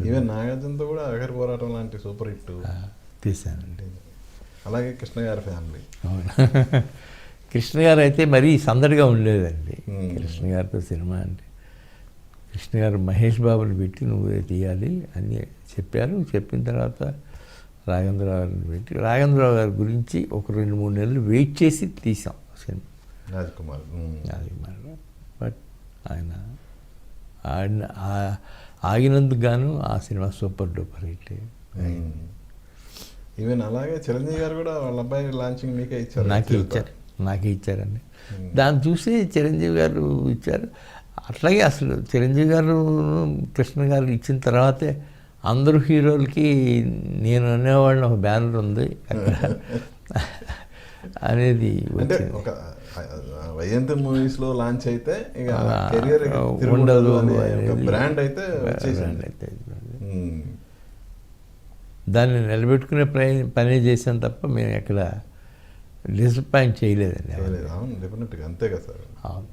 Even నాగార్జునతో కూడా ఆఖరి పోరాటం లాంటి సూపర్ హిట్ తీశానండి. అలాగే కృష్ణ గారి ఫ్యామిలీ. అవును. కృష్ణ గారు అయితే మరీ సందడిగా ఉండలేదండి. కృష్ణ గారితో సినిమా అంటే కృష్ణ గారు మహేష్ బాబుని పెట్టి నువ్వే తీయాలి అని చెప్పారు. చెప్పిన తర్వాత రాఘవేంద్రరావు గారిని పెట్టి రాఘవేంద్రరావు గారి గురించి ఒక 2-3 నెలలు వెయిట్ చేసి తీసాం సినిమా రాజ్కుమార్. బట్ ఆయన ఆగినందుకు గాను ఆ cinema super duper hit. Even అలాగే చిరంజీవి గారు కూడా వాళ్ళ అబ్బాయి లాంచింగ్ మీకే ఇచ్చారు. నాకే ఇచ్చారండి. దాన్ని చూసి చిరంజీవి గారు ఇచ్చారు. అట్లాగే అసలు చిరంజీవి గారు కృష్ణ గారు ఇచ్చిన తర్వాతే అందరూ హీరోలకి నేను అనేవాళ్ళని ఒక బ్యానర్ ఉంది అక్కడ అనేది అంటే ఒక వైజయంతి మూవీస్లో లాంచ్ అయితే ఇక కెరియర్ ఉండదు బ్రాండ్ అయితే వచ్చేసింది. దాన్ని నిలబెట్టుకునే పని చేసాం తప్ప మేము ఎక్కడ డిసప్పాయింట్ చేయలేదండి. అవును, డెఫినెట్గా అంతే కదా సార్. అవును.